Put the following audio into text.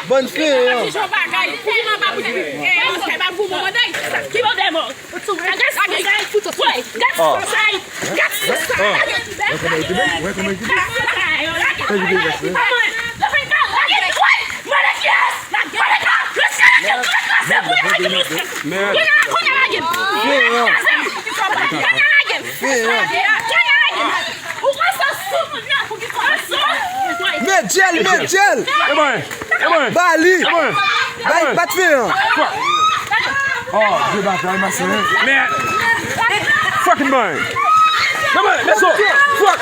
Bonne fille. Medjel. Bali. Pas de fille. Oh, je vais faire ma sœur. Man. Fucking man. Come on, let's go. Fuck.